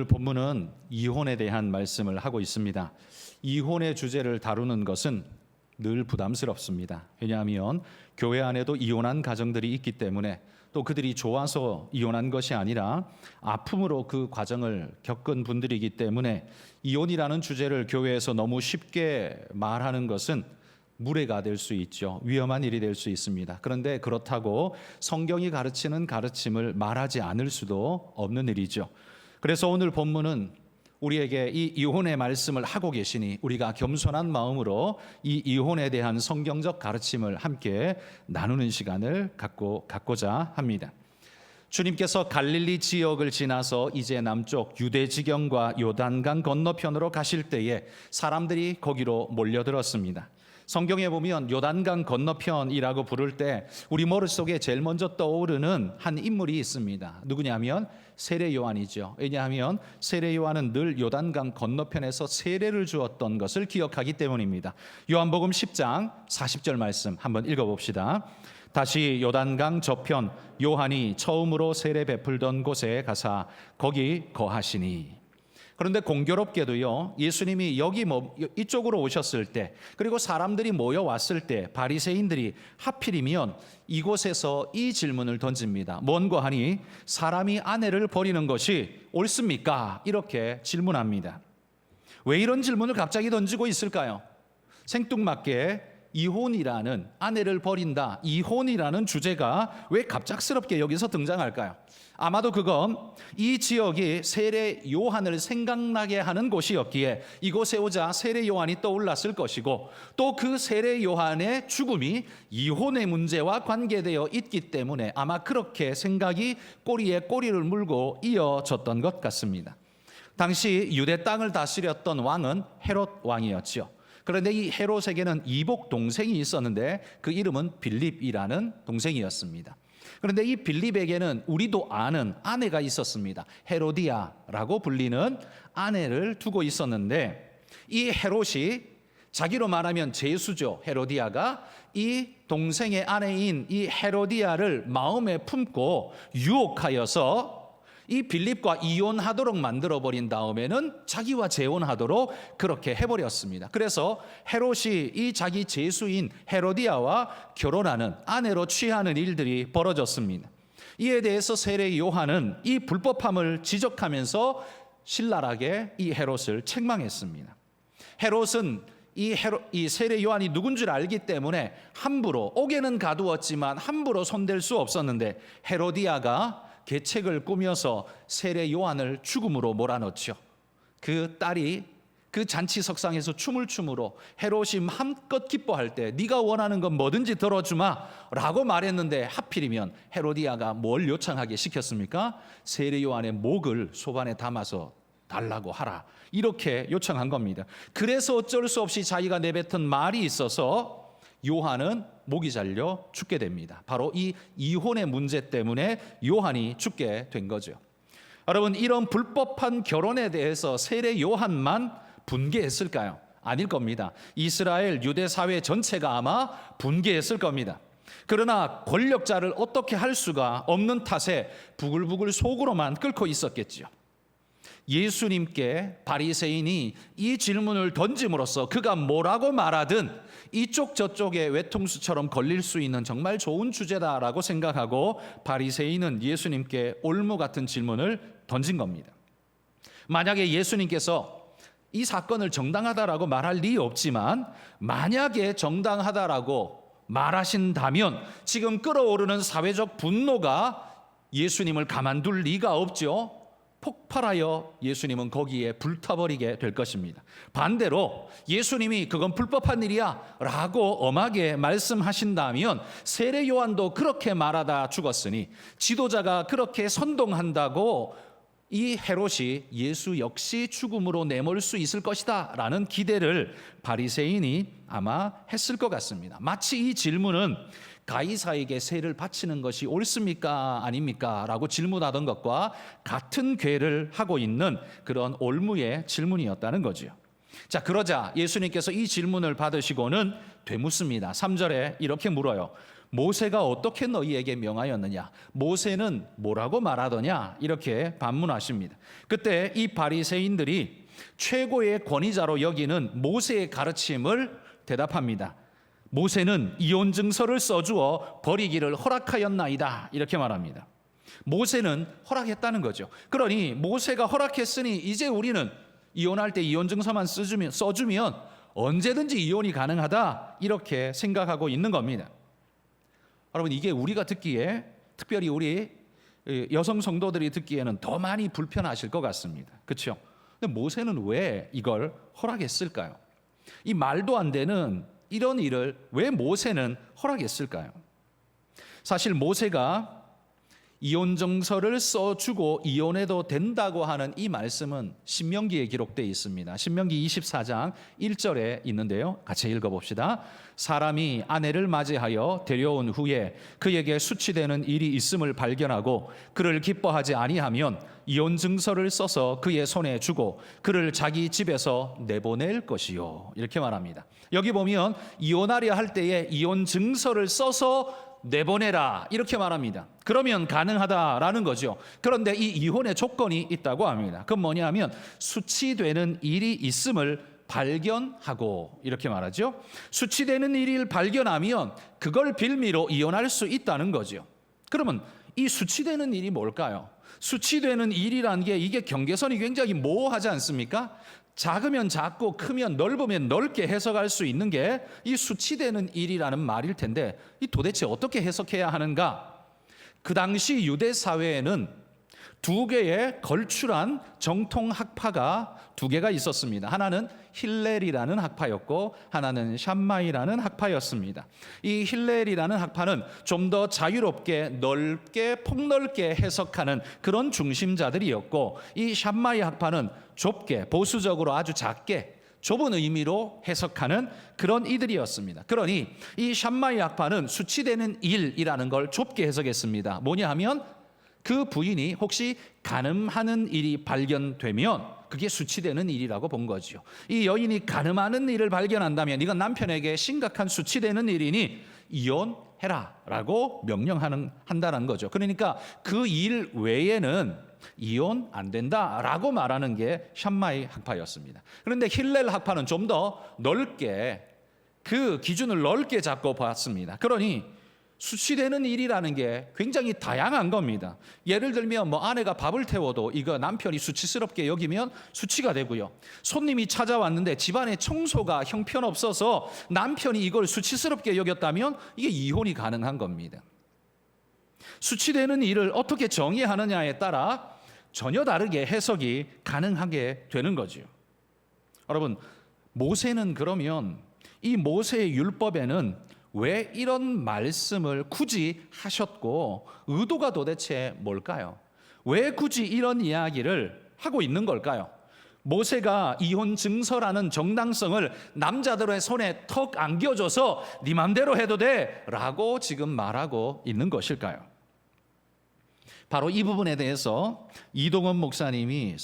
본문은 이혼에 대한 말씀을 하고 있습니다. 이혼의 주제를 다루는 것은 늘 부담스럽습니다. 왜냐하면 교회 안에도 이혼한 가정들이 있기 때문에, 또 그들이 좋아서 이혼한 것이 아니라 아픔으로 그 과정을 겪은 분들이기 때문에 이혼이라는 주제를 교회에서 너무 쉽게 말하는 것은 무례가 될 수 있죠. 위험한 일이 될 수 있습니다. 그런데 그렇다고 성경이 가르치는 가르침을 말하지 않을 수도 없는 일이죠. 그래서 오늘 본문은 우리에게 이 이혼의 말씀을 하고 계시니 우리가 겸손한 마음으로 이 이혼에 대한 성경적 가르침을 함께 나누는 시간을 갖고자 합니다. 주님께서 갈릴리 지역을 지나서 이제 남쪽 유대 지경과 요단강 건너편으로 가실 때에 사람들이 거기로 몰려들었습니다. 성경에 보면 요단강 건너편이라고 부를 때 우리 머릿속에 제일 먼저 떠오르는 한 인물이 있습니다. 누구냐면 세례 요한이죠. 왜냐하면 세례 요한은 늘 요단강 건너편에서 세례를 주었던 것을 기억하기 때문입니다. 요한복음 10장 40절 말씀 한번 읽어봅시다. 다시 요단강 저편 요한이 처음으로 세례 베풀던 곳에 가사 거기 거하시니. 그런데 공교롭게도요, 예수님이 이쪽으로 오셨을 때, 그리고 사람들이 모여왔을 때 바리새인들이 하필이면 이곳에서 이 질문을 던집니다. 뭔고 하니 사람이 아내를 버리는 것이 옳습니까? 이렇게 질문합니다. 왜 이런 질문을 갑자기 던지고 있을까요? 생뚱맞게 이혼이라는, 아내를 버린다, 이혼이라는 주제가 왜 갑작스럽게 여기서 등장할까요? 아마도 그건 이 지역이 세례 요한을 생각나게 하는 곳이었기에 이곳에 오자 세례 요한이 떠올랐을 것이고, 또 그 세례 요한의 죽음이 이혼의 문제와 관계되어 있기 때문에 아마 그렇게 생각이 꼬리에 꼬리를 물고 이어졌던 것 같습니다. 당시 유대 땅을 다스렸던 왕은 헤롯 왕이었죠. 그런데 이 헤롯에게는 이복 동생이 있었는데 그 이름은 빌립이라는 동생이었습니다. 그런데 이 빌립에게는 우리도 아는 아내가 있었습니다. 헤로디아라고 불리는 아내를 두고 있었는데, 이 헤롯이 자기로 말하면 제수죠. 헤로디아가 이 동생의 아내인 이 헤로디아를 마음에 품고 유혹하여서 이 빌립과 이혼하도록 만들어버린 다음에는 자기와 재혼하도록 그렇게 해버렸습니다. 그래서 헤롯이 이 자기 제수인 헤로디아와 결혼하는, 아내로 취하는 일들이 벌어졌습니다. 이에 대해서 세례 요한은 이 불법함을 지적하면서 신랄하게 이 헤롯을 책망했습니다. 헤롯은 이 세례 요한이 누군 줄 알기 때문에 함부로, 옥에는 가두었지만 함부로 손댈 수 없었는데, 헤로디아가 계책을 꾸며서 세례 요한을 죽음으로 몰아넣죠. 그 딸이 그 잔치석상에서 춤을 춤으로 헤롯이 마음껏 기뻐할 때 네가 원하는 건 뭐든지 들어주마 라고 말했는데, 하필이면 헤로디아가 뭘 요청하게 시켰습니까? 세례 요한의 목을 소반에 담아서 달라고 하라, 이렇게 요청한 겁니다. 그래서 어쩔 수 없이 자기가 내뱉은 말이 있어서 요한은 목이 잘려 죽게 됩니다. 바로 이 이혼의 문제 때문에 요한이 죽게 된 거죠. 여러분, 이런 불법한 결혼에 대해서 세례 요한만 분개했을까요? 아닐 겁니다. 이스라엘 유대 사회 전체가 아마 분개했을 겁니다. 그러나 권력자를 어떻게 할 수가 없는 탓에 부글부글 속으로만 끓고 있었겠지요. 예수님께 바리새인이 이 질문을 던짐으로써 그가 뭐라고 말하든 이쪽 저쪽에 외통수처럼 걸릴 수 있는 정말 좋은 주제다라고 생각하고 바리새인은 예수님께 올무 같은 질문을 던진 겁니다. 만약에 예수님께서 이 사건을 정당하다라고 말할 리 없지만, 만약에 정당하다라고 말하신다면 지금 끓어오르는 사회적 분노가 예수님을 가만둘 리가 없죠. 폭발하여 예수님은 거기에 불타버리게 될 것입니다. 반대로 예수님이 그건 불법한 일이야 라고 엄하게 말씀하신다면, 세례 요한도 그렇게 말하다 죽었으니 지도자가 그렇게 선동한다고 이 헤롯이 예수 역시 죽음으로 내몰 수 있을 것이다 라는 기대를 바리새인이 아마 했을 것 같습니다. 마치 이 질문은 가이사에게 세를 바치는 것이 옳습니까? 아닙니까? 라고 질문하던 것과 같은 궤를 하고 있는 그런 올무의 질문이었다는 거죠. 자, 그러자 예수님께서 이 질문을 받으시고는 되묻습니다. 3절에 이렇게 물어요. 모세가 어떻게 너희에게 명하였느냐? 모세는 뭐라고 말하더냐? 이렇게 반문하십니다. 그때 이 바리새인들이 최고의 권위자로 여기는 모세의 가르침을 대답합니다. 모세는 이혼 증서를 써주어 버리기를 허락하였나이다. 이렇게 말합니다. 모세는 허락했다는 거죠. 그러니 모세가 허락했으니 이제 우리는 이혼할 때 이혼 증서만 써주면 언제든지 이혼이 가능하다. 이렇게 생각하고 있는 겁니다. 여러분, 이게 우리가 듣기에, 특별히 우리 여성 성도들이 듣기에는 더 많이 불편하실 것 같습니다. 그렇죠? 근데 모세는 왜 이걸 허락했을까요? 이 말도 안 되는 이런 일을 왜 모세는 허락했을까요? 사실 모세가 이혼 증서를 써주고 이혼해도 된다고 하는 이 말씀은 신명기에 기록되어 있습니다. 신명기 24장 1절에 있는데요. 같이 읽어봅시다. 사람이 아내를 맞이하여 데려온 후에 그에게 수치되는 일이 있음을 발견하고 그를 기뻐하지 아니하면 이혼 증서를 써서 그의 손에 주고 그를 자기 집에서 내보낼 것이요. 이렇게 말합니다. 여기 보면 이혼하려 할 때에 이혼 증서를 써서 내보내라 이렇게 말합니다. 그러면 가능하다라는 거죠. 그런데 이 이혼의 조건이 있다고 합니다. 그건 뭐냐면 수치되는 일이 있음을 발견하고 이렇게 말하죠. 수치되는 일을 발견하면 그걸 빌미로 이혼할 수 있다는 거죠. 그러면 이 수치되는 일이 뭘까요? 수치되는 일이라는 게 이게 경계선이 굉장히 모호하지 않습니까? 작으면 작고 크면 넓으면 넓게 해석할 수 있는 게 이 수치되는 일이라는 말일 텐데 이 도대체 어떻게 해석해야 하는가? 그 당시 유대 사회에는 두 개의 걸출한 정통 학파가 두 개가 있었습니다. 하나는 힐렐이라는 학파였고 하나는 샴마이라는 학파였습니다. 이 힐렐이라는 학파는 좀 더 자유롭게 넓게 폭넓게 해석하는 그런 중심자들이었고 이 샴마이 학파는 좁게 보수적으로 아주 작게 좁은 의미로 해석하는 그런 이들이었습니다. 그러니 이 샴마이 학파는 수치되는 일이라는 걸 좁게 해석했습니다. 뭐냐 하면 그 부인이 혹시 간음하는 일이 발견되면 그게 수치되는 일이라고 본 거죠. 이 여인이 간음하는 일을 발견한다면 이건 남편에게 심각한 수치되는 일이니 이혼해라라고 명령한다는 거죠. 그러니까 그 일 외에는 이혼 안 된다라고 말하는 게 샴마이 학파였습니다. 그런데 힐렐 학파는 좀 더 넓게 그 기준을 넓게 잡고 봤습니다. 그러니 수치되는 일이라는 게 굉장히 다양한 겁니다. 예를 들면 아내가 밥을 태워도 이거 남편이 수치스럽게 여기면 수치가 되고요. 손님이 찾아왔는데 집안에 청소가 형편없어서 남편이 이걸 수치스럽게 여겼다면 이게 이혼이 가능한 겁니다. 수치되는 일을 어떻게 정의하느냐에 따라 전혀 다르게 해석이 가능하게 되는 거죠. 여러분, 모세는 그러면 이 모세의 율법에는 왜 이런 말씀을 굳이 하셨고 의도가 도대체 뭘까요? 왜 굳이 이런 이야기를 하고 있는 걸까요? 모세가 이혼 증서라는 정당성을 남자들의 손에 턱 안겨줘서 네 맘대로 해도 돼 라고 지금 말하고 있는 것일까요? 바로 이 부분에 대해서 이동원 목사님이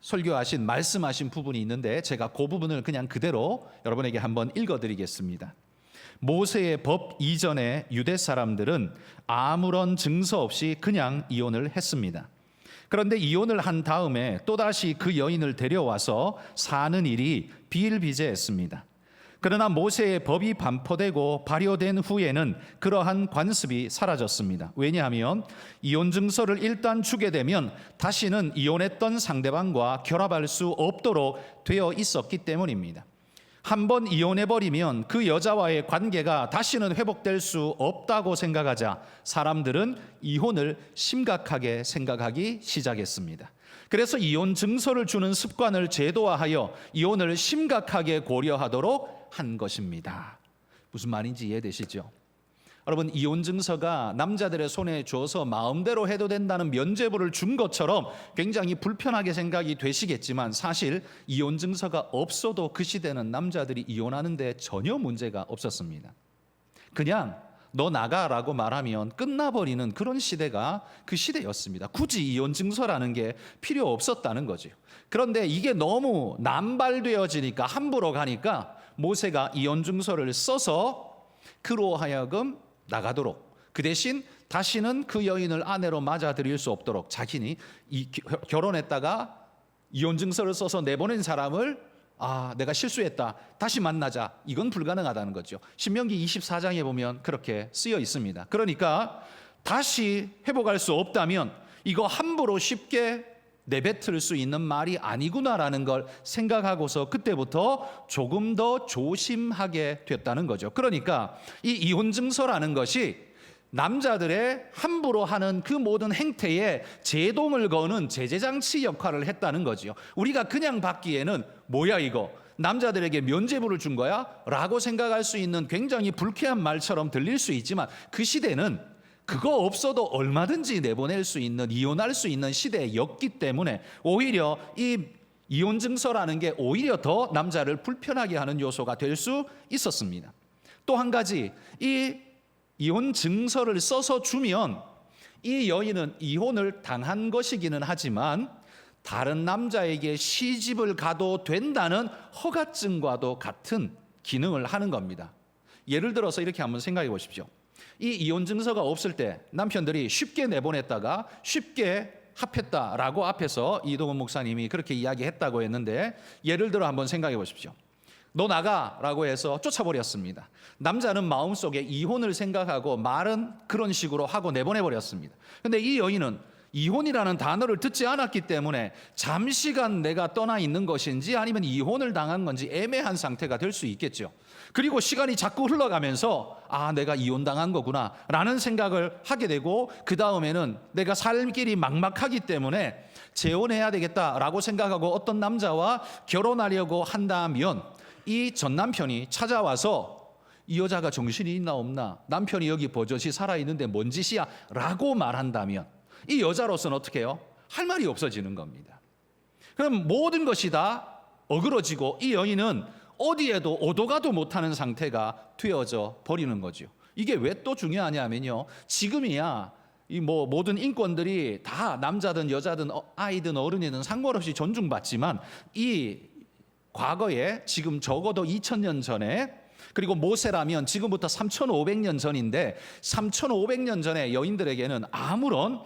설교하신 말씀하신 부분이 있는데 제가 그 부분을 그냥 그대로 여러분에게 한번 읽어드리겠습니다. 모세의 법 이전의 유대 사람들은 아무런 증서 없이 그냥 이혼을 했습니다. 그런데 이혼을 한 다음에 또다시 그 여인을 데려와서 사는 일이 비일비재했습니다. 그러나 모세의 법이 반포되고 발효된 후에는 그러한 관습이 사라졌습니다. 왜냐하면 이혼 증서를 일단 주게 되면 다시는 이혼했던 상대방과 결합할 수 없도록 되어 있었기 때문입니다. 한번 이혼해버리면 그 여자와의 관계가 다시는 회복될 수 없다고 생각하자 사람들은 이혼을 심각하게 생각하기 시작했습니다. 그래서 이혼 증서를 주는 습관을 제도화하여 이혼을 심각하게 고려하도록 한 것입니다. 무슨 말인지 이해되시죠? 여러분, 이혼 증서가 남자들의 손에 줘서 마음대로 해도 된다는 면죄부를 준 것처럼 굉장히 불편하게 생각이 되시겠지만 사실 이혼 증서가 없어도 그 시대는 남자들이 이혼하는데 전혀 문제가 없었습니다. 그냥 너 나가라고 말하면 끝나버리는 그런 시대가 그 시대였습니다. 굳이 이혼 증서라는 게 필요 없었다는 거죠. 그런데 이게 너무 남발되어지니까 함부로 가니까 모세가 이혼 증서를 써서 그로 하여금 나가도록, 그 대신 다시는 그 여인을 아내로 맞아들일 수 없도록 자신이 결혼했다가 이혼 증서를 써서 내보낸 사람을 내가 실수했다, 다시 만나자, 이건 불가능하다는 거죠. 신명기 24장에 보면 그렇게 쓰여 있습니다. 그러니까 다시 회복할 수 없다면 이거 함부로 쉽게 내뱉을 수 있는 말이 아니구나라는 걸 생각하고서 그때부터 조금 더 조심하게 됐다는 거죠. 그러니까 이 이혼 증서라는 것이 남자들의 함부로 하는 그 모든 행태에 제동을 거는 제재장치 역할을 했다는 거죠. 우리가 그냥 받기에는 뭐야 이거, 남자들에게 면죄부를 준 거야? 라고 생각할 수 있는 굉장히 불쾌한 말처럼 들릴 수 있지만, 그 시대는 그거 없어도 얼마든지 내보낼 수 있는, 이혼할 수 있는 시대였기 때문에 오히려 이 이혼 증서라는 게 오히려 더 남자를 불편하게 하는 요소가 될 수 있었습니다. 또 한 가지, 이 이혼 증서를 써서 주면 이 여인은 이혼을 당한 것이기는 하지만 다른 남자에게 시집을 가도 된다는 허가증과도 같은 기능을 하는 겁니다. 예를 들어서 이렇게 한번 생각해 보십시오. 이 이혼 증서가 없을 때 남편들이 쉽게 내보냈다가 쉽게 합했다라고 앞에서 이동훈 목사님이 그렇게 이야기했다고 했는데, 예를 들어 한번 생각해 보십시오. 너 나가라고 해서 쫓아버렸습니다. 남자는 마음속에 이혼을 생각하고 말은 그런 식으로 하고 내보내버렸습니다. 근데 이 여인은 이혼이라는 단어를 듣지 않았기 때문에 잠시간 내가 떠나 있는 것인지 아니면 이혼을 당한 건지 애매한 상태가 될 수 있겠죠. 그리고 시간이 자꾸 흘러가면서 내가 이혼당한 거구나 라는 생각을 하게 되고, 그 다음에는 내가 살 길이 막막하기 때문에 재혼해야 되겠다라고 생각하고 어떤 남자와 결혼하려고 한다면 이 전 남편이 찾아와서 이 여자가 정신이 있나 없나, 남편이 여기 버젓이 살아있는데 뭔 짓이야 라고 말한다면 이 여자로서는 어떻게 해요? 할 말이 없어지는 겁니다. 그럼 모든 것이 다 어그러지고 이 여인은 어디에도 오도 가도 못하는 상태가 되어져 버리는 거죠. 이게 왜 또 중요하냐면요, 지금이야 이 모든 인권들이 다 남자든 여자든 아이든 어른이든 상관없이 존중받지만, 이 과거에 지금 적어도 2000년 전에, 그리고 모세라면 지금부터 3500년 전인데 3500년 전에 여인들에게는 아무런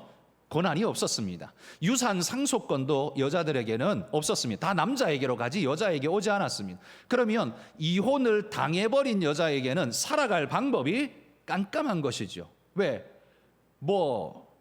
권한이 없었습니다. 유산 상속권도 여자들에게는 없었습니다. 다 남자에게로 가지 여자에게 오지 않았습니다. 그러면 이혼을 당해버린 여자에게는 살아갈 방법이 깜깜한 것이죠. 왜?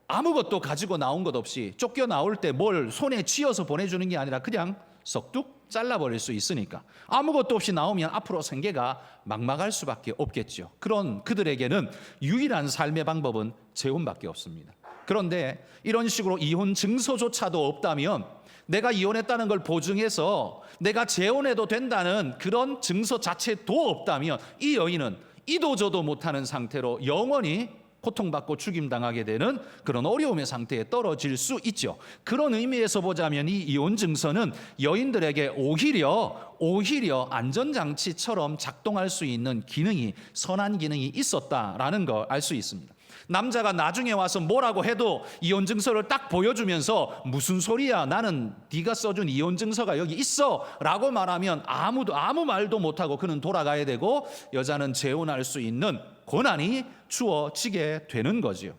아무것도 가지고 나온 것 없이 쫓겨나올 때 뭘 손에 쥐어서 보내주는 게 아니라 그냥 썩둑 잘라버릴 수 있으니까 아무것도 없이 나오면 앞으로 생계가 막막할 수밖에 없겠죠. 그런 그들에게는 유일한 삶의 방법은 재혼밖에 없습니다. 그런데 이런 식으로 이혼 증서조차도 없다면, 내가 이혼했다는 걸 보증해서 내가 재혼해도 된다는 그런 증서 자체도 없다면 이 여인은 이도저도 못하는 상태로 영원히 고통받고 죽임당하게 되는 그런 어려움의 상태에 떨어질 수 있죠. 그런 의미에서 보자면 이 이혼 증서는 여인들에게 오히려 안전장치처럼 작동할 수 있는 기능이, 선한 기능이 있었다라는 걸 알 수 있습니다. 남자가 나중에 와서 뭐라고 해도 이혼 증서를 딱 보여주면서 무슨 소리야, 나는 네가 써준 이혼 증서가 여기 있어 라고 말하면 아무 말도 못하고 그는 돌아가야 되고, 여자는 재혼할 수 있는 권한이 주어지게 되는 거지요.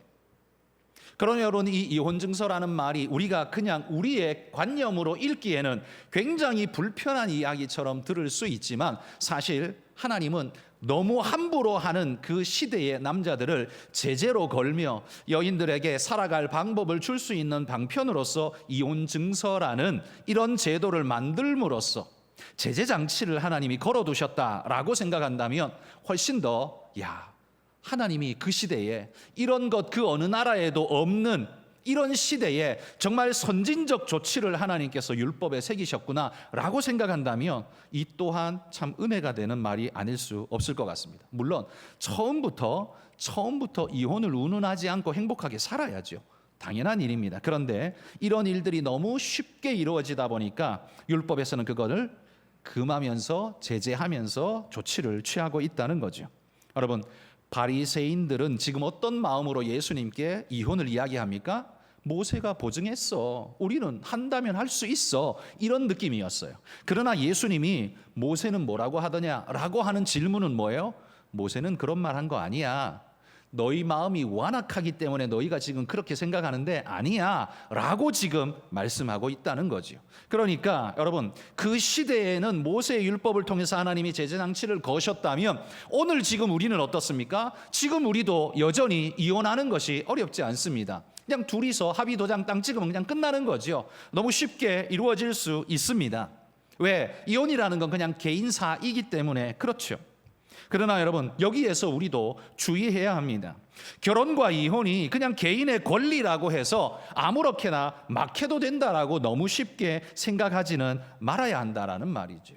그러나 여러분, 이 이혼 증서라는 말이 우리가 그냥 우리의 관념으로 읽기에는 굉장히 불편한 이야기처럼 들을 수 있지만, 사실 하나님은 너무 함부로 하는 그 시대의 남자들을 제재로 걸며 여인들에게 살아갈 방법을 줄 수 있는 방편으로서 이혼 증서라는 이런 제도를 만들므로써 제재 장치를 하나님이 걸어두셨다라고 생각한다면, 훨씬 더 하나님이 그 시대에 이런 것 그 어느 나라에도 없는 이런 시대에 정말 선진적 조치를 하나님께서 율법에 새기셨구나라고 생각한다면 이 또한 참 은혜가 되는 말이 아닐 수 없을 것 같습니다. 물론 처음부터 이혼을 운운하지 않고 행복하게 살아야죠. 당연한 일입니다. 그런데 이런 일들이 너무 쉽게 이루어지다 보니까 율법에서는 그거를 금하면서 제재하면서 조치를 취하고 있다는 거죠. 여러분, 바리새인들은 지금 어떤 마음으로 예수님께 이혼을 이야기합니까? 모세가 보증했어, 우리는 한다면 할 수 있어, 이런 느낌이었어요. 그러나 예수님이 모세는 뭐라고 하더냐라고 하는 질문은 뭐예요? 모세는 그런 말 한 거 아니야. 너희 마음이 완악하기 때문에 너희가 지금 그렇게 생각하는데 아니야 라고 지금 말씀하고 있다는 거죠. 그러니까 여러분, 그 시대에는 모세의 율법을 통해서 하나님이 제재장치를 거셨다면 오늘 지금 우리는 어떻습니까? 지금 우리도 여전히 이혼하는 것이 어렵지 않습니다. 그냥 둘이서 합의 도장 땅 찍으면 그냥 끝나는 거죠. 너무 쉽게 이루어질 수 있습니다. 왜? 이혼이라는 건 그냥 개인사이기 때문에 그렇죠. 그러나 여러분, 여기에서 우리도 주의해야 합니다. 결혼과 이혼이 그냥 개인의 권리라고 해서 아무렇게나 막 해도 된다라고 너무 쉽게 생각하지는 말아야 한다라는 말이죠.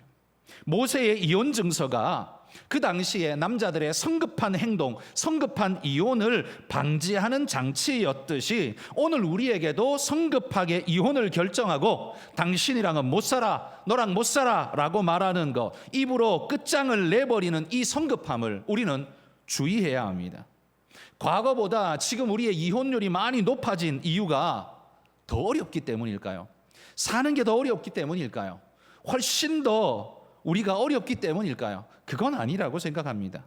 모세의 이혼 증서가 그 당시에 남자들의 성급한 행동, 성급한 이혼을 방지하는 장치였듯이 오늘 우리에게도 성급하게 이혼을 결정하고 당신이랑은 못 살아, 너랑 못 살아 라고 말하는 것, 입으로 끝장을 내버리는 이 성급함을 우리는 주의해야 합니다. 과거보다 지금 우리의 이혼율이 많이 높아진 이유가 더 어렵기 때문일까요? 사는 게 더 어렵기 때문일까요? 훨씬 더 우리가 어렵기 때문일까요? 그건 아니라고 생각합니다.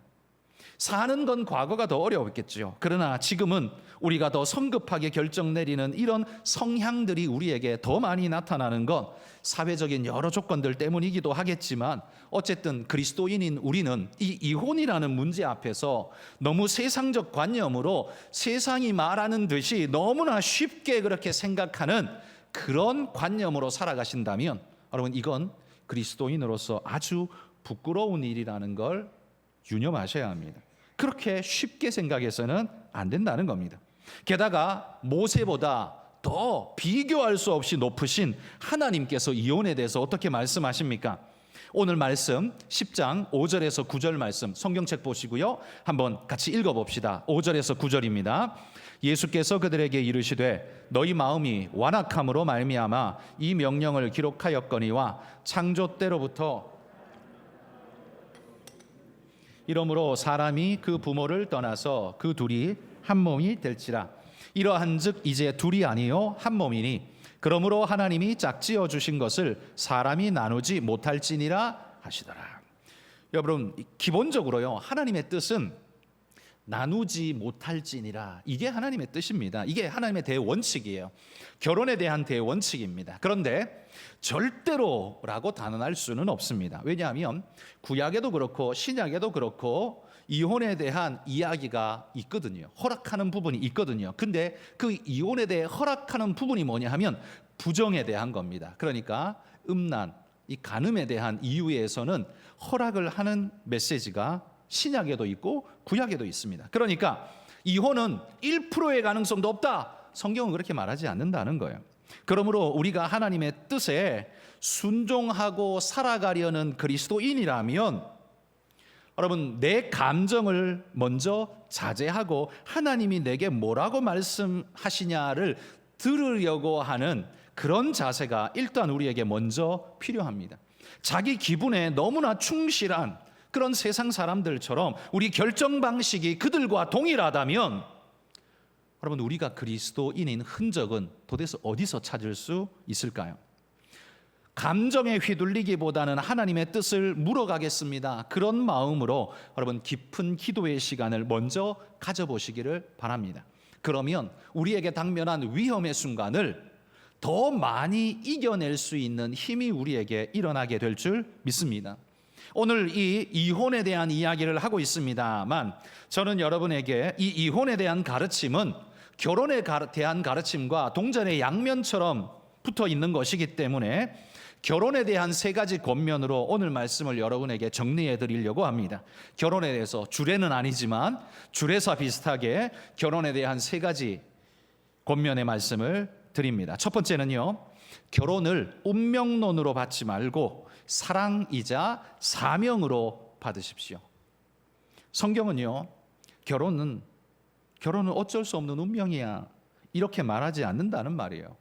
사는 건 과거가 더 어려웠겠죠. 그러나 지금은 우리가 더 성급하게 결정 내리는 이런 성향들이 우리에게 더 많이 나타나는 건 사회적인 여러 조건들 때문이기도 하겠지만 어쨌든 그리스도인인 우리는 이 이혼이라는 문제 앞에서 너무 세상적 관념으로 세상이 말하는 듯이 너무나 쉽게 그렇게 생각하는 그런 관념으로 살아가신다면 여러분, 이건 그리스도인으로서 아주 부끄러운 일이라는 걸 유념하셔야 합니다. 그렇게 쉽게 생각해서는 안 된다는 겁니다. 게다가 모세보다 더 비교할 수 없이 높으신 하나님께서 이혼에 대해서 어떻게 말씀하십니까? 오늘 말씀 10장 5절에서 9절 말씀 성경책 보시고요, 한번 같이 읽어봅시다. 5절에서 9절입니다. 예수께서 그들에게 이르시되 너희 마음이 완악함으로 말미암아 이 명령을 기록하였거니와 창조 때로부터 이러므로 사람이 그 부모를 떠나서 그 둘이 한 몸이 될지라. 이러한즉 이제 둘이 아니요 한 몸이니 그러므로 하나님이 짝지어 주신 것을 사람이 나누지 못할지니라 하시더라. 여러분, 기본적으로요, 하나님의 뜻은 나누지 못할지니라, 이게 하나님의 뜻입니다. 이게 하나님의 대원칙이에요. 결혼에 대한 대원칙입니다. 그런데 절대로라고 단언할 수는 없습니다. 왜냐하면 구약에도 그렇고 신약에도 그렇고 이혼에 대한 이야기가 있거든요. 허락하는 부분이 있거든요. 근데 그 이혼에 대해 허락하는 부분이 뭐냐 하면 부정에 대한 겁니다. 그러니까 음란, 이 간음에 대한 이유에서는 허락을 하는 메시지가 신약에도 있고 구약에도 있습니다. 그러니까 이혼은 1%의 가능성도 없다, 성경은 그렇게 말하지 않는다는 거예요. 그러므로 우리가 하나님의 뜻에 순종하고 살아가려는 그리스도인이라면 여러분, 내 감정을 먼저 자제하고 하나님이 내게 뭐라고 말씀하시냐를 들으려고 하는 그런 자세가 일단 우리에게 먼저 필요합니다. 자기 기분에 너무나 충실한 그런 세상 사람들처럼 우리 결정 방식이 그들과 동일하다면 여러분, 우리가 그리스도인인 흔적은 도대체 어디서 찾을 수 있을까요? 감정에 휘둘리기보다는 하나님의 뜻을 물어가겠습니다. 그런 마음으로 여러분, 깊은 기도의 시간을 먼저 가져보시기를 바랍니다. 그러면 우리에게 당면한 위험의 순간을 더 많이 이겨낼 수 있는 힘이 우리에게 일어나게 될 줄 믿습니다. 오늘 이 이혼에 대한 이야기를 하고 있습니다만 저는 여러분에게 이 이혼에 대한 가르침은 결혼에 대한 가르침과 동전의 양면처럼 붙어 있는 것이기 때문에 결혼에 대한 세 가지 권면으로 오늘 말씀을 여러분에게 정리해 드리려고 합니다. 결혼에 대해서 주례는 아니지만 주례사 비슷하게 결혼에 대한 세 가지 권면의 말씀을 드립니다. 첫 번째는요, 결혼을 운명론으로 받지 말고 사랑이자 사명으로 받으십시오. 성경은요, 결혼은 어쩔 수 없는 운명이야 이렇게 말하지 않는다는 말이에요.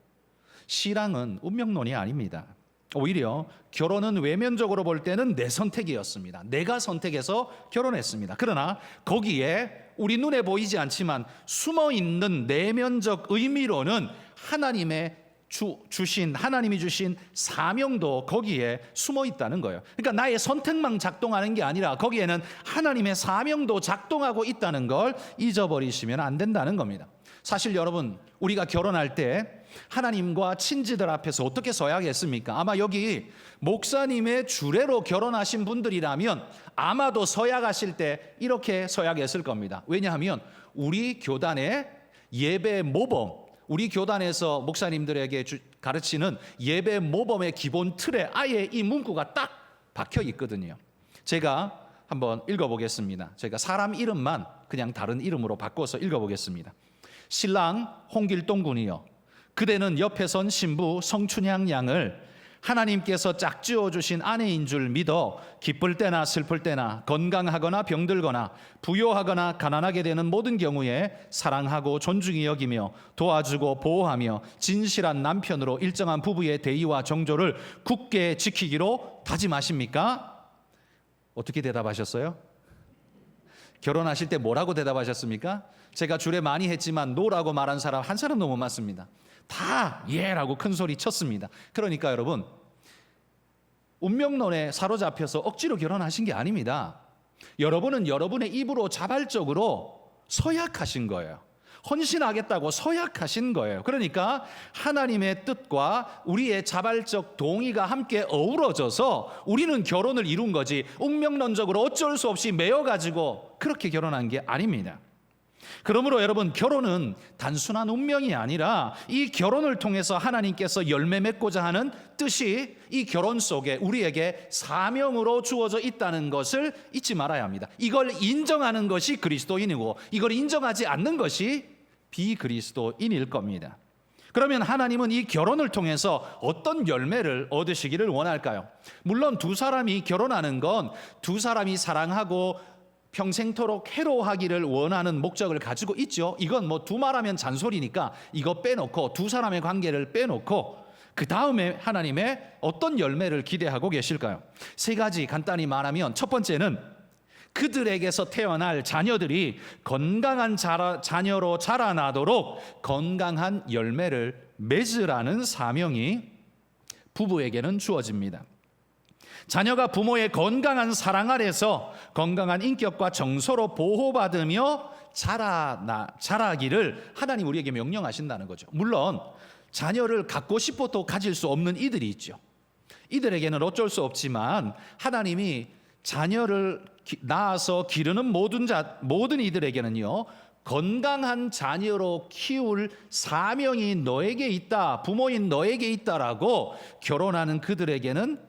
신앙은 운명론이 아닙니다. 오히려 결혼은 외면적으로 볼 때는 내 선택이었습니다. 내가 선택해서 결혼했습니다. 그러나 거기에 우리 눈에 보이지 않지만 숨어있는 내면적 의미로는 하나님의 주신 하나님이 주신 사명도 거기에 숨어 있다는 거예요. 그러니까 나의 선택만 작동하는 게 아니라 거기에는 하나님의 사명도 작동하고 있다는 걸 잊어버리시면 안 된다는 겁니다. 사실 여러분, 우리가 결혼할 때 하나님과 친지들 앞에서 어떻게 서야겠습니까? 아마 여기 목사님의 주례로 결혼하신 분들이라면 아마도 서약하실 때 이렇게 서약했을 겁니다. 왜냐하면 우리 교단의 예배 모범, 우리 교단에서 목사님들에게 가르치는 예배 모범의 기본 틀에 아예 이 문구가 딱 박혀 있거든요. 제가 한번 읽어보겠습니다. 제가 사람 이름만 그냥 다른 이름으로 바꿔서 읽어보겠습니다. 신랑 홍길동 군이여, 그대는 옆에 선 신부 성춘향 양을 하나님께서 짝지어 주신 아내인 줄 믿어 기쁠 때나 슬플 때나 건강하거나 병들거나 부요하거나 가난하게 되는 모든 경우에 사랑하고 존중히 여기며 도와주고 보호하며 진실한 남편으로 일정한 부부의 대의와 정조를 굳게 지키기로 다짐하십니까? 어떻게 대답하셨어요? 결혼하실 때 뭐라고 대답하셨습니까? 제가 주례 많이 했지만 노라고 말한 사람 한 사람 너무 많습니다. 다 예라고 큰 소리 쳤습니다. 그러니까 여러분, 운명론에 사로잡혀서 억지로 결혼하신 게 아닙니다. 여러분은 여러분의 입으로 자발적으로 서약하신 거예요. 헌신하겠다고 서약하신 거예요. 그러니까 하나님의 뜻과 우리의 자발적 동의가 함께 어우러져서 우리는 결혼을 이룬 거지, 운명론적으로 어쩔 수 없이 매여가지고 그렇게 결혼한 게 아닙니다. 그러므로 여러분, 결혼은 단순한 운명이 아니라 이 결혼을 통해서 하나님께서 열매 맺고자 하는 뜻이 이 결혼 속에 우리에게 사명으로 주어져 있다는 것을 잊지 말아야 합니다. 이걸 인정하는 것이 그리스도인이고 이걸 인정하지 않는 것이 비그리스도인일 겁니다. 그러면 하나님은 이 결혼을 통해서 어떤 열매를 얻으시기를 원할까요? 물론 두 사람이 결혼하는 건 두 사람이 사랑하고 평생토록 해로하기를 원하는 목적을 가지고 있죠. 이건 뭐 두말하면 잔소리니까 이거 빼놓고, 두 사람의 관계를 빼놓고 그 다음에 하나님의 어떤 열매를 기대하고 계실까요? 세 가지 간단히 말하면, 첫 번째는 그들에게서 태어날 자녀들이 건강한 자녀로 자라나도록 건강한 열매를 맺으라는 사명이 부부에게는 주어집니다. 자녀가 부모의 건강한 사랑 아래서 건강한 인격과 정서로 보호받으며 자라기를 하나님 우리에게 명령하신다는 거죠. 물론 자녀를 갖고 싶어도 가질 수 없는 이들이 있죠. 이들에게는 어쩔 수 없지만 하나님이 자녀를 낳아서 기르는 모든 이들에게는요, 건강한 자녀로 키울 사명이 너에게 있다, 부모인 너에게 있다라고 결혼하는 그들에게는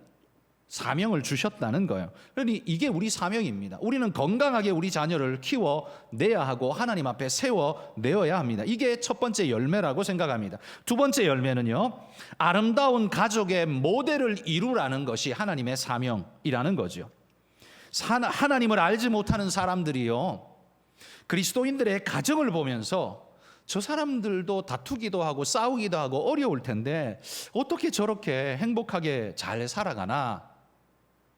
사명을 주셨다는 거예요. 그러니 이게 우리 사명입니다. 우리는 건강하게 우리 자녀를 키워내야 하고 하나님 앞에 세워내어야 합니다. 이게 첫 번째 열매라고 생각합니다. 두 번째 열매는요, 아름다운 가족의 모델을 이루라는 것이 하나님의 사명이라는 거죠. 하나님을 알지 못하는 사람들이요, 그리스도인들의 가정을 보면서 저 사람들도 다투기도 하고 싸우기도 하고 어려울 텐데 어떻게 저렇게 행복하게 잘 살아가나?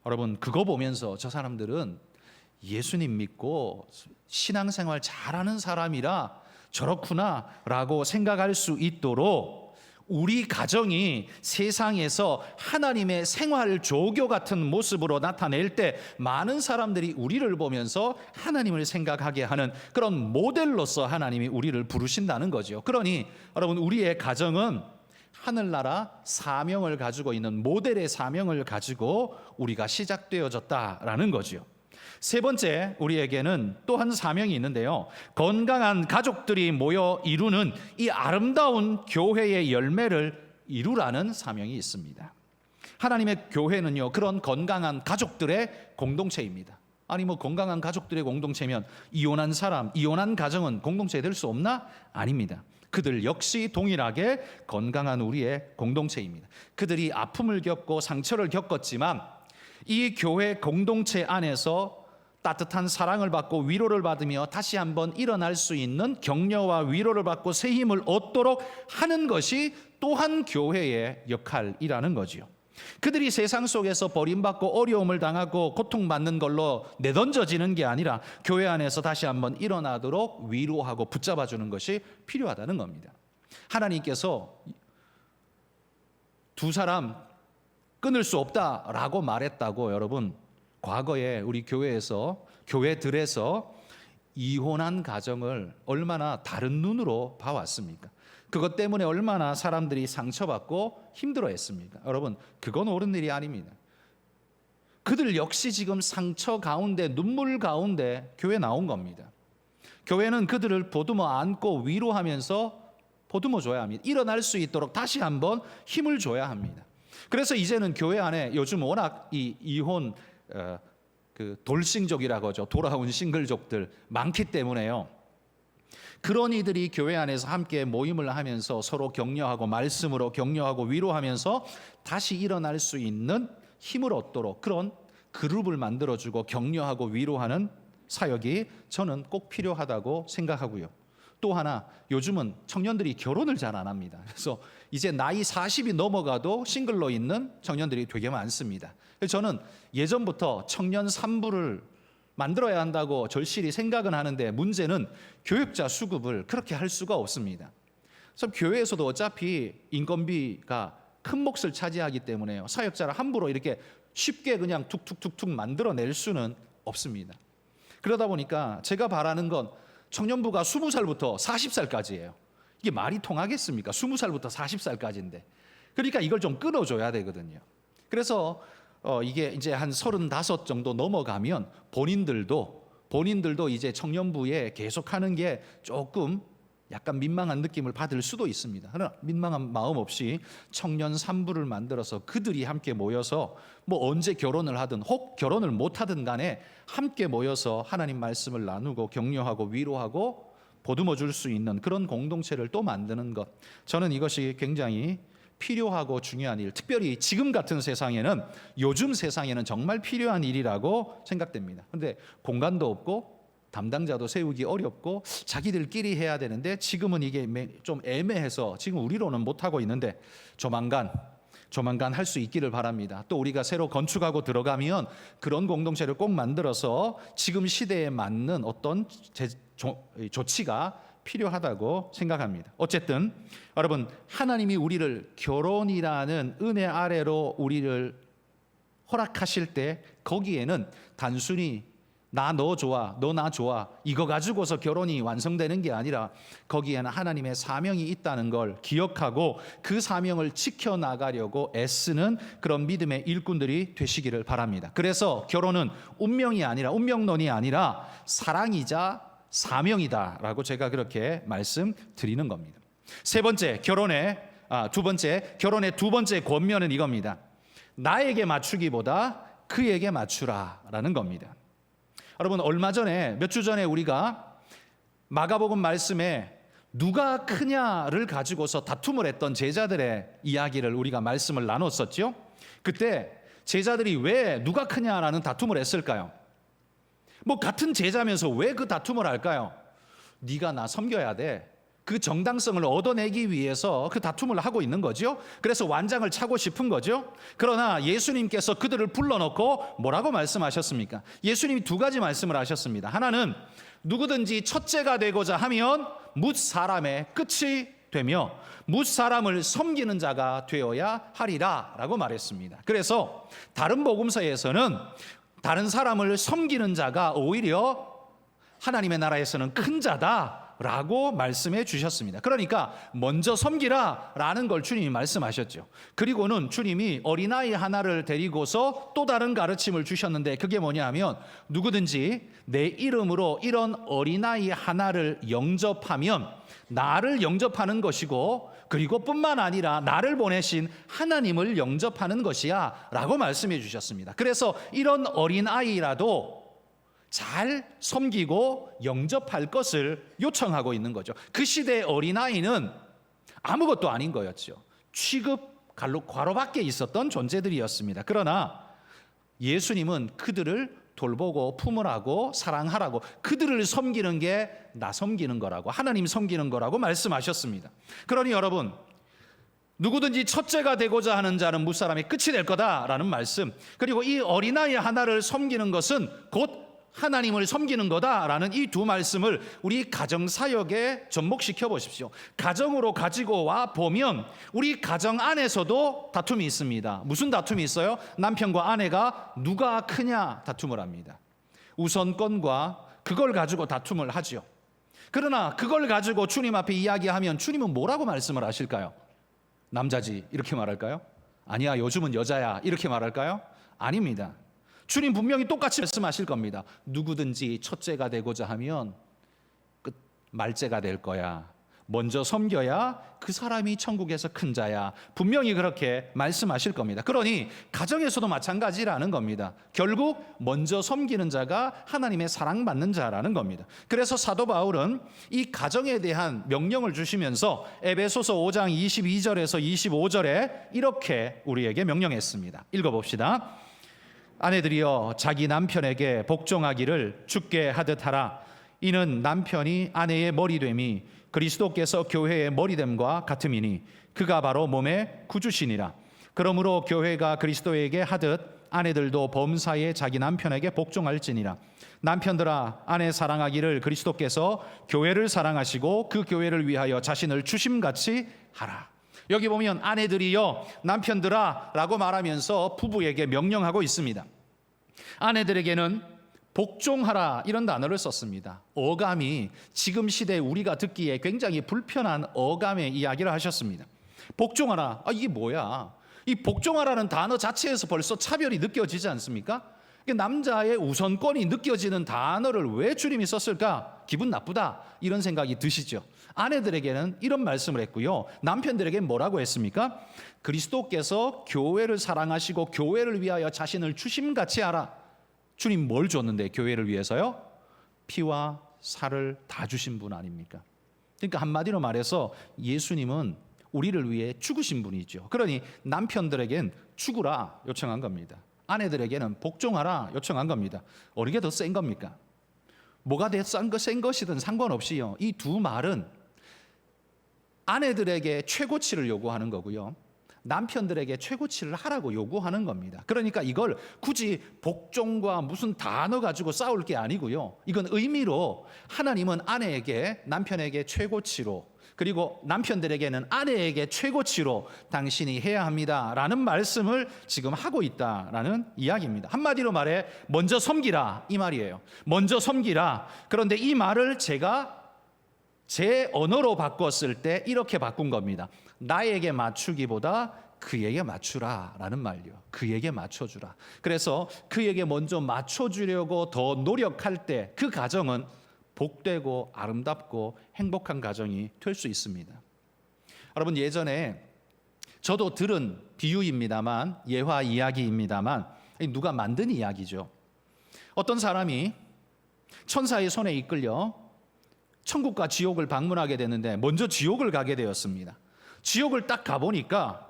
여러분, 그거 보면서 저 사람들은 예수님 믿고 신앙생활 잘하는 사람이라 저렇구나 라고 생각할 수 있도록 우리 가정이 세상에서 하나님의 생활 조교 같은 모습으로 나타낼 때 많은 사람들이 우리를 보면서 하나님을 생각하게 하는 그런 모델로서 하나님이 우리를 부르신다는 거죠. 그러니 여러분, 우리의 가정은 하늘나라 사명을 가지고 있는 모델의 사명을 가지고 우리가 시작되어졌다라는 거죠. 세 번째, 우리에게는 또 한 사명이 있는데요, 건강한 가족들이 모여 이루는 이 아름다운 교회의 열매를 이루라는 사명이 있습니다. 하나님의 교회는요, 그런 건강한 가족들의 공동체입니다. 아니 뭐 건강한 가족들의 공동체면 이혼한 사람, 이혼한 가정은 공동체 될 수 없나? 아닙니다. 그들 역시 동일하게 건강한 우리의 공동체입니다. 그들이 아픔을 겪고 상처를 겪었지만 이 교회 공동체 안에서 따뜻한 사랑을 받고 위로를 받으며 다시 한번 일어날 수 있는 격려와 위로를 받고 새 힘을 얻도록 하는 것이 또한 교회의 역할이라는 거지요. 그들이 세상 속에서 버림받고 어려움을 당하고 고통받는 걸로 내던져지는 게 아니라 교회 안에서 다시 한번 일어나도록 위로하고 붙잡아주는 것이 필요하다는 겁니다. 하나님께서 두 사람 끊을 수 없다라고 말했다고 여러분, 과거에 우리 교회들에서 이혼한 가정을 얼마나 다른 눈으로 봐왔습니까? 그것 때문에 얼마나 사람들이 상처받고 힘들어했습니까? 여러분, 그건 옳은 일이 아닙니다. 그들 역시 지금 상처 가운데, 눈물 가운데 교회 나온 겁니다. 교회는 그들을 보듬어 안고 위로하면서 보듬어 줘야 합니다. 일어날 수 있도록 다시 한번 힘을 줘야 합니다. 그래서 이제는 교회 안에 요즘 워낙 이 이혼 돌싱족이라고 하죠. 돌아온 싱글족들 많기 때문에요. 그런 이들이 교회 안에서 함께 모임을 하면서 서로 격려하고 말씀으로 격려하고 위로하면서 다시 일어날 수 있는 힘을 얻도록 그런 그룹을 만들어주고 격려하고 위로하는 사역이 저는 꼭 필요하다고 생각하고요. 또 하나, 요즘은 청년들이 결혼을 잘 안 합니다. 그래서 이제 나이 40이 넘어가도 싱글로 있는 청년들이 되게 많습니다. 그래서 저는 예전부터 청년 산부를 만들어야 한다고 절실히 생각은 하는데, 문제는 교육자 수급을 그렇게 할 수가 없습니다. 그래서 교회에서도 어차피 인건비가 큰 몫을 차지하기 때문에요, 사역자를 함부로 이렇게 쉽게 그냥 툭툭툭툭 만들어낼 수는 없습니다. 그러다 보니까 제가 바라는 건 청년부가 20살부터 40살까지예요. 이게 말이 통하겠습니까? 20살부터 40살까지인데. 그러니까 이걸 좀 끊어줘야 되거든요. 그래서 이게 이제 한 35 정도 넘어가면 본인들도 이제 청년부에 계속하는 게 조금 약간 민망한 느낌을 받을 수도 있습니다. 그러나 민망한 마음 없이 청년 산부를 만들어서 그들이 함께 모여서 뭐 언제 결혼을 하든 혹 결혼을 못 하든 간에 함께 모여서 하나님 말씀을 나누고 격려하고 위로하고 보듬어 줄 수 있는 그런 공동체를 또 만드는 것, 저는 이것이 굉장히 필요하고 중요한 일, 특별히 지금 같은 세상에는, 요즘 세상에는 정말 필요한 일이라고 생각됩니다. 그런데 공간도 없고 담당자도 세우기 어렵고 자기들끼리 해야 되는데, 지금은 이게 좀 애매해서 지금 우리로는 못하고 있는데 조만간 할 수 있기를 바랍니다. 또 우리가 새로 건축하고 들어가면 그런 공동체를 꼭 만들어서 지금 시대에 맞는 어떤 조치가 필요하다고 생각합니다. 어쨌든 여러분, 하나님이 우리를 결혼이라는 은혜 아래로 우리를 허락하실 때, 거기에는 단순히 나 너 좋아, 너 나 좋아, 이거 가지고서 결혼이 완성되는 게 아니라 거기에는 하나님의 사명이 있다는 걸 기억하고 그 사명을 지켜나가려고 애쓰는 그런 믿음의 일꾼들이 되시기를 바랍니다. 그래서 결혼은 운명론이 아니라 사랑이자 사명이다라고 제가 그렇게 말씀드리는 겁니다. 결혼의 두 번째 권면은 이겁니다. 나에게 맞추기보다 그에게 맞추라라는 겁니다. 여러분, 몇 주 전에 우리가 마가복음 말씀에 누가 크냐를 가지고서 다툼을 했던 제자들의 이야기를 우리가 말씀을 나눴었죠. 그때 제자들이 왜 누가 크냐라는 다툼을 했을까요? 뭐 같은 제자면서 왜 그 다툼을 할까요? 네가 나 섬겨야 돼. 그 정당성을 얻어내기 위해서 그 다툼을 하고 있는 거죠. 그래서 완장을 차고 싶은 거죠. 그러나 예수님께서 그들을 불러놓고 뭐라고 말씀하셨습니까? 예수님이 두 가지 말씀을 하셨습니다. 하나는 누구든지 첫째가 되고자 하면 뭇 사람의 끝이 되며 뭇 사람을 섬기는 자가 되어야 하리라 라고 말했습니다. 그래서 다른 복음서에서는 다른 사람을 섬기는 자가 오히려 하나님의 나라에서는 큰 자다라고 말씀해 주셨습니다. 그러니까 먼저 섬기라 라는 걸 주님이 말씀하셨죠. 그리고는 주님이 어린아이 하나를 데리고서 또 다른 가르침을 주셨는데, 그게 뭐냐면 누구든지 내 이름으로 이런 어린아이 하나를 영접하면 나를 영접하는 것이고, 그리고 뿐만 아니라 나를 보내신 하나님을 영접하는 것이야 라고 말씀해 주셨습니다. 그래서 이런 어린아이라도 잘 섬기고 영접할 것을 요청하고 있는 거죠. 그 시대의 어린아이는 아무것도 아닌 거였죠. 취급 과로밖에 있었던 존재들이었습니다. 그러나 예수님은 그들을 돌보고 품으라고 사랑하라고, 그들을 섬기는 게 나 섬기는 거라고, 하나님 섬기는 거라고 말씀하셨습니다. 그러니 여러분, 누구든지 첫째가 되고자 하는 자는 무사람의 끝이 될 거다라는 말씀, 그리고 이 어린아이 하나를 섬기는 것은 곧 하나님을 섬기는 거다라는 이 두 말씀을 우리 가정사역에 접목시켜 보십시오. 가정으로 가지고 와 보면 우리 가정 안에서도 다툼이 있습니다. 무슨 다툼이 있어요? 남편과 아내가 누가 크냐 다툼을 합니다. 우선권과 그걸 가지고 다툼을 하지요. 그러나 그걸 가지고 주님 앞에 이야기하면 주님은 뭐라고 말씀을 하실까요? 남자지 이렇게 말할까요? 아니야 요즘은 여자야 이렇게 말할까요? 아닙니다. 주님 분명히 똑같이 말씀하실 겁니다. 누구든지 첫째가 되고자 하면 말째가 될 거야. 먼저 섬겨야 그 사람이 천국에서 큰 자야. 분명히 그렇게 말씀하실 겁니다. 그러니 가정에서도 마찬가지라는 겁니다. 결국 먼저 섬기는 자가 하나님의 사랑받는 자라는 겁니다. 그래서 사도 바울은 이 가정에 대한 명령을 주시면서 에베소서 5장 22절에서 25절에 이렇게 우리에게 명령했습니다. 읽어봅시다. 아내들이여 자기 남편에게 복종하기를 주께 하듯 하라. 이는 남편이 아내의 머리됨이 그리스도께서 교회의 머리됨과 같음이니 그가 바로 몸의 구주시니라. 그러므로 교회가 그리스도에게 하듯 아내들도 범사에 자기 남편에게 복종할지니라. 남편들아 아내 사랑하기를 그리스도께서 교회를 사랑하시고 그 교회를 위하여 자신을 주심같이 하라. 여기 보면 아내들이여 남편들아 라고 말하면서 부부에게 명령하고 있습니다. 아내들에게는 복종하라 이런 단어를 썼습니다. 어감이 지금 시대에 우리가 듣기에 굉장히 불편한 어감의 이야기를 하셨습니다. 복종하라, 이게 뭐야? 이 복종하라는 단어 자체에서 벌써 차별이 느껴지지 않습니까? 남자의 우선권이 느껴지는 단어를 왜 주님이 썼을까? 기분 나쁘다 이런 생각이 드시죠. 아내들에게는 이런 말씀을 했고요. 남편들에게는 뭐라고 했습니까? 그리스도께서 교회를 사랑하시고 교회를 위하여 자신을 주심같이 하라. 주님 뭘 줬는데 교회를 위해서요? 피와 살을 다 주신 분 아닙니까? 그러니까 한마디로 말해서 예수님은 우리를 위해 죽으신 분이죠. 그러니 남편들에겐 죽으라 요청한 겁니다. 아내들에게는 복종하라 요청한 겁니다. 어느 게 더 센 겁니까? 뭐가 더 센 것이든 상관없이요. 이 두 말은 아내들에게 최고치를 요구하는 거고요. 남편들에게 최고치를 하라고 요구하는 겁니다. 그러니까 이걸 굳이 복종과 무슨 단어 가지고 싸울 게 아니고요. 이건 의미로 하나님은 아내에게 남편에게 최고치로 그리고 남편들에게는 아내에게 최고치로 당신이 해야 합니다라는 말씀을 지금 하고 있다라는 이야기입니다. 한마디로 말해 먼저 섬기라 이 말이에요. 먼저 섬기라. 그런데 이 말을 제가 제 언어로 바꿨을 때 이렇게 바꾼 겁니다. 나에게 맞추기보다 그에게 맞추라 라는 말이요. 그에게 맞춰주라. 그래서 그에게 먼저 맞춰주려고 더 노력할 때 그 가정은 복되고 아름답고 행복한 가정이 될 수 있습니다. 여러분 예전에 저도 들은 비유입니다만 예화 이야기입니다만 누가 만든 이야기죠. 어떤 사람이 천사의 손에 이끌려 천국과 지옥을 방문하게 되는데 먼저 지옥을 가게 되었습니다. 지옥을 딱 가보니까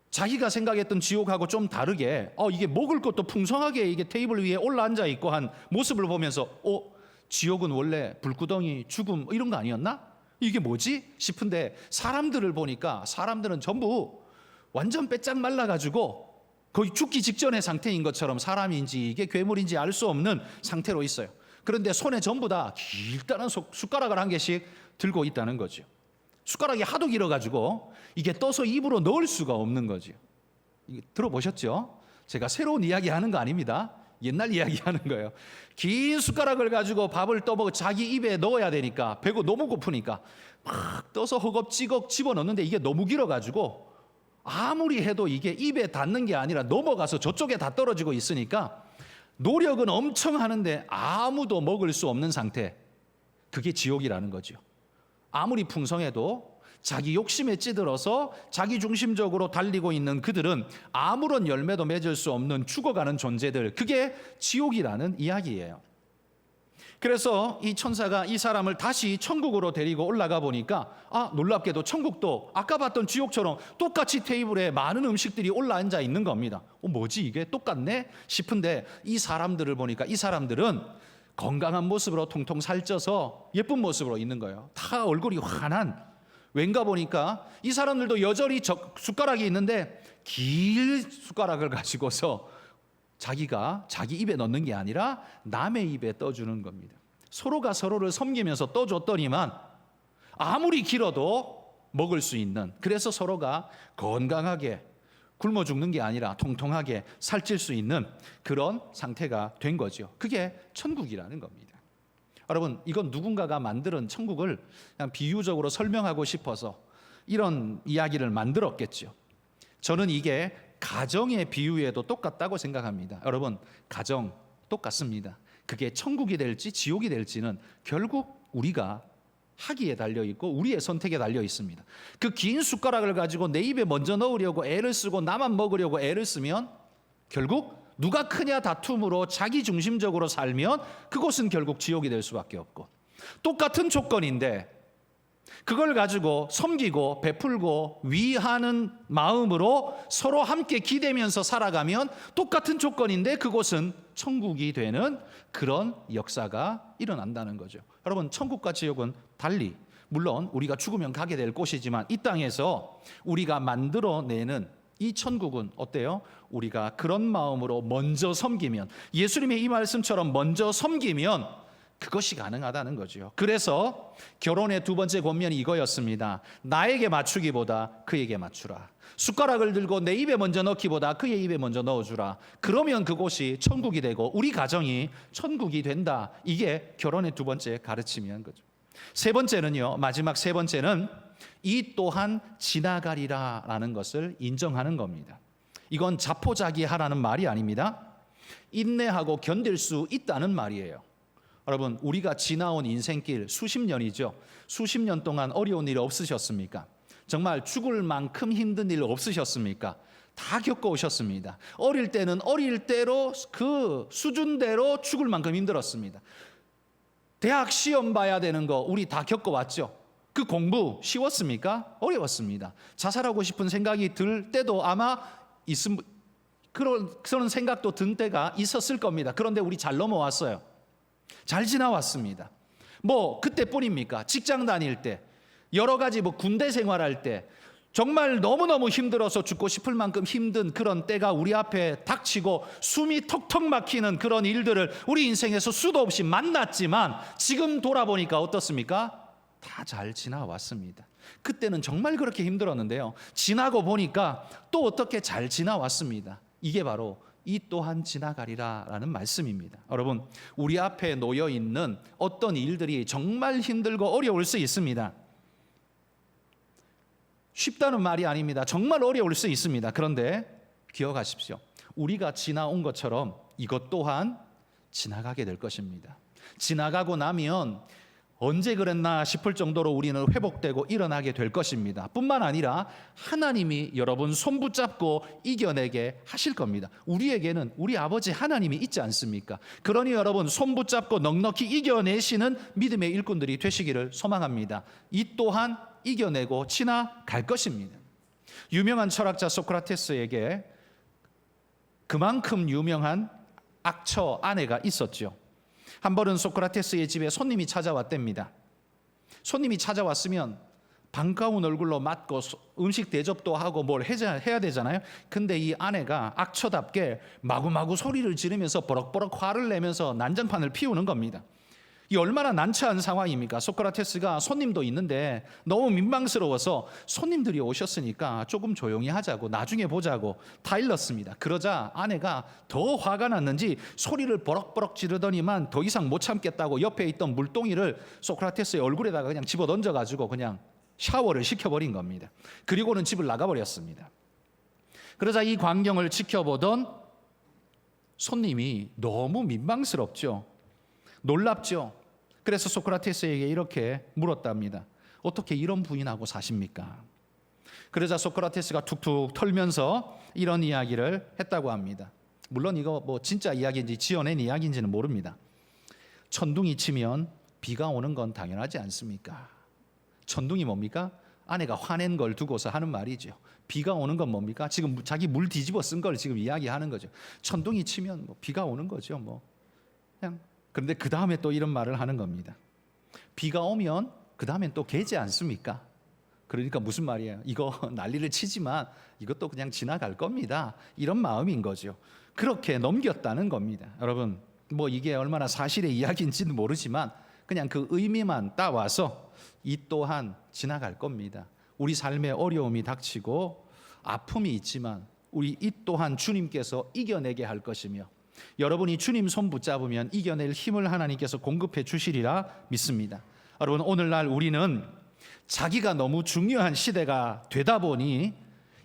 자기가 생각했던 지옥하고 좀 다르게 이게 먹을 것도 풍성하게 이게 테이블 위에 올라앉아 있고 한 모습을 보면서 지옥은 원래 불구덩이 죽음 이런 거 아니었나? 이게 뭐지? 싶은데 사람들을 보니까 사람들은 전부 완전 빼짝 말라가지고 거의 죽기 직전의 상태인 것처럼 사람인지 이게 괴물인지 알 수 없는 상태로 있어요. 그런데 손에 전부 다 길다란 숟가락을 한 개씩 들고 있다는 거죠. 숟가락이 하도 길어가지고 이게 떠서 입으로 넣을 수가 없는 거죠. 들어보셨죠? 제가 새로운 이야기 하는 거 아닙니다. 옛날 이야기 하는 거예요. 긴 숟가락을 가지고 밥을 떠먹어 자기 입에 넣어야 되니까 배고 너무 고프니까 막 떠서 허겁지겁 집어넣는데 이게 너무 길어가지고 아무리 해도 이게 입에 닿는 게 아니라 넘어가서 저쪽에 다 떨어지고 있으니까 노력은 엄청 하는데 아무도 먹을 수 없는 상태. 그게 지옥이라는 거죠. 아무리 풍성해도 자기 욕심에 찌들어서 자기 중심적으로 달리고 있는 그들은 아무런 열매도 맺을 수 없는 죽어가는 존재들, 그게 지옥이라는 이야기예요. 그래서 이 천사가 이 사람을 다시 천국으로 데리고 올라가 보니까 놀랍게도 천국도 아까 봤던 지옥처럼 똑같이 테이블에 많은 음식들이 올라앉아 있는 겁니다. 뭐지 이게 똑같네 싶은데 이 사람들을 보니까 이 사람들은 건강한 모습으로 통통 살쪄서 예쁜 모습으로 있는 거예요. 다 얼굴이 환한, 왠가 보니까 이 사람들도 여전히 숟가락이 있는데 긴 숟가락을 가지고서 자기가 자기 입에 넣는 게 아니라 남의 입에 떠주는 겁니다. 서로가 서로를 섬기면서 떠줬더니만 아무리 길어도 먹을 수 있는, 그래서 서로가 건강하게 굶어 죽는 게 아니라 통통하게 살찔 수 있는 그런 상태가 된 거죠. 그게 천국이라는 겁니다. 여러분, 이건 누군가가 만든 천국을 그냥 비유적으로 설명하고 싶어서 이런 이야기를 만들었겠죠. 저는 이게 가정의 비유에도 똑같다고 생각합니다. 여러분, 가정 똑같습니다. 그게 천국이 될지 지옥이 될지는 결국 우리가 하기에 달려 있고 우리의 선택에 달려 있습니다. 그 긴 숟가락을 가지고 내 입에 먼저 넣으려고 애를 쓰고 나만 먹으려고 애를 쓰면 결국 누가 크냐 다툼으로 자기 중심적으로 살면 그곳은 결국 지옥이 될 수밖에 없고, 똑같은 조건인데 그걸 가지고 섬기고 베풀고 위하는 마음으로 서로 함께 기대면서 살아가면 똑같은 조건인데 그곳은 천국이 되는 그런 역사가 일어난다는 거죠. 여러분, 천국과 지옥은 달리, 물론 우리가 죽으면 가게 될 곳이지만 이 땅에서 우리가 만들어내는 이 천국은 어때요? 우리가 그런 마음으로 먼저 섬기면, 예수님의 이 말씀처럼 먼저 섬기면 그것이 가능하다는 거죠. 그래서 결혼의 두 번째 권면이 이거였습니다. 나에게 맞추기보다 그에게 맞추라. 숟가락을 들고 내 입에 먼저 넣기보다 그의 입에 먼저 넣어주라. 그러면 그곳이 천국이 되고 우리 가정이 천국이 된다. 이게 결혼의 두 번째 가르침이란 거죠. 세 번째는요, 마지막 세 번째는 이 또한 지나가리라라는 것을 인정하는 겁니다. 이건 자포자기하라는 말이 아닙니다. 인내하고 견딜 수 있다는 말이에요. 여러분, 우리가 지나온 인생길 수십 년이죠. 수십 년 동안 어려운 일 없으셨습니까? 정말 죽을 만큼 힘든 일 없으셨습니까? 다 겪어오셨습니다. 어릴 때는 어릴 대로 그 수준대로 죽을 만큼 힘들었습니다. 대학 시험 봐야 되는 거 우리 다 겪어왔죠. 그 공부 쉬웠습니까? 어려웠습니다. 자살하고 싶은 생각이 들 때도 아마 그런 생각도 든 때가 있었을 겁니다. 그런데 우리 잘 넘어왔어요. 잘 지나왔습니다. 뭐 그때뿐입니까? 직장 다닐 때, 여러 가지 군대 생활할 때 정말 너무너무 힘들어서 죽고 싶을 만큼 힘든 그런 때가 우리 앞에 닥치고 숨이 턱턱 막히는 그런 일들을 우리 인생에서 수도 없이 만났지만 지금 돌아보니까 어떻습니까? 다 잘 지나왔습니다. 그때는 정말 그렇게 힘들었는데요, 지나고 보니까 또 어떻게 잘 지나왔습니다. 이게 바로 이 또한 지나가리라라는 말씀입니다. 여러분, 우리 앞에 놓여 있는 어떤 일들이 정말 힘들고 어려울 수 있습니다. 쉽다는 말이 아닙니다. 정말 어려울 수 있습니다. 그런데 기억하십시오. 우리가 지나온 것처럼 이것 또한 지나가게 될 것입니다. 지나가고 나면 언제 그랬나 싶을 정도로 우리는 회복되고 일어나게 될 것입니다. 뿐만 아니라 하나님이 여러분 손 붙잡고 이겨내게 하실 겁니다. 우리에게는 우리 아버지 하나님이 있지 않습니까? 그러니 여러분 손 붙잡고 넉넉히 이겨내시는 믿음의 일꾼들이 되시기를 소망합니다. 이 또한 이겨내고 지나갈 것입니다. 유명한 철학자 소크라테스에게 그만큼 유명한 악처 아내가 있었죠. 한 번은 소크라테스의 집에 손님이 찾아왔답니다. 손님이 찾아왔으면 반가운 얼굴로 맞고 음식 대접도 하고 뭘 해야 되잖아요. 근데 이 아내가 악처답게 마구마구 소리를 지르면서 버럭버럭 화를 내면서 난장판을 피우는 겁니다. 이 얼마나 난처한 상황입니까? 소크라테스가 손님도 있는데 너무 민망스러워서 손님들이 오셨으니까 조금 조용히 하자고, 나중에 보자고 다 일렀습니다. 그러자 아내가 더 화가 났는지 소리를 버럭버럭 지르더니만 더 이상 못 참겠다고 옆에 있던 물동이를 소크라테스의 얼굴에다가 그냥 집어 던져가지고 그냥 샤워를 시켜버린 겁니다. 그리고는 집을 나가버렸습니다. 그러자 이 광경을 지켜보던 손님이 너무 민망스럽죠. 놀랍죠. 그래서 소크라테스에게 이렇게 물었답니다. 어떻게 이런 부인하고 사십니까? 그러자 소크라테스가 툭툭 털면서 이런 이야기를 했다고 합니다. 물론 이거 진짜 이야기인지 지어낸 이야기인지는 모릅니다. 천둥이 치면 비가 오는 건 당연하지 않습니까? 천둥이 뭡니까? 아내가 화낸 걸 두고서 하는 말이죠. 비가 오는 건 뭡니까? 지금 자기 물 뒤집어 쓴 걸 지금 이야기하는 거죠. 천둥이 치면 비가 오는 거죠. 그냥. 그런데 그 다음에 또 이런 말을 하는 겁니다. 비가 오면 그 다음엔 또 개지 않습니까? 그러니까 무슨 말이에요? 이거 난리를 치지만 이것도 그냥 지나갈 겁니다. 이런 마음인 거죠. 그렇게 넘겼다는 겁니다. 여러분, 뭐 이게 얼마나 사실의 이야기인지는 모르지만 그냥 그 의미만 따와서 이 또한 지나갈 겁니다. 우리 삶에 어려움이 닥치고 아픔이 있지만 우리 이 또한 주님께서 이겨내게 할 것이며 여러분이 주님 손 붙잡으면 이겨낼 힘을 하나님께서 공급해 주시리라 믿습니다. 여러분, 오늘날 우리는 자기가 너무 중요한 시대가 되다 보니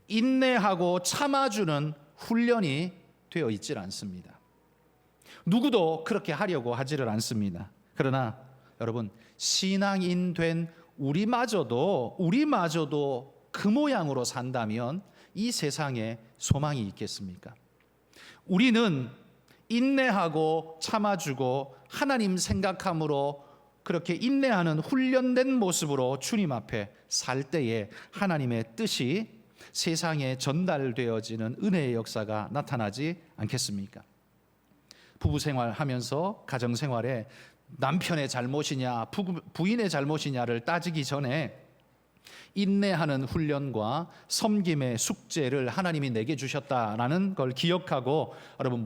인내하고 참아주는 훈련이 되어 있질 않습니다. 누구도 그렇게 하려고 하지를 않습니다. 그러나 여러분, 신앙인 된 우리마저도 그 모양으로 산다면 이 세상에 소망이 있겠습니까? 우리는 인내하고 참아주고 하나님 생각함으로 그렇게 인내하는 훈련된 모습으로 주님 앞에 살 때에 하나님의 뜻이 세상에 전달되어지는 은혜의 역사가 나타나지 않겠습니까? 부부 생활하면서 가정 생활에 남편의 잘못이냐 부인의 잘못이냐를 따지기 전에 인내하는 훈련과 섬김의 숙제를 하나님이 내게 주셨다라는 걸 기억하고 여러분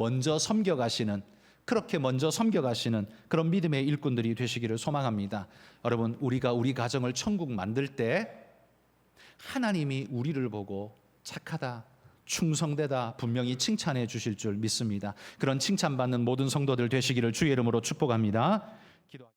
그렇게 먼저 섬겨가시는 그런 믿음의 일꾼들이 되시기를 소망합니다. 여러분, 우리가 우리 가정을 천국 만들 때 하나님이 우리를 보고 착하다, 충성되다 분명히 칭찬해 주실 줄 믿습니다. 그런 칭찬받는 모든 성도들 되시기를 주의 이름으로 축복합니다. 기도.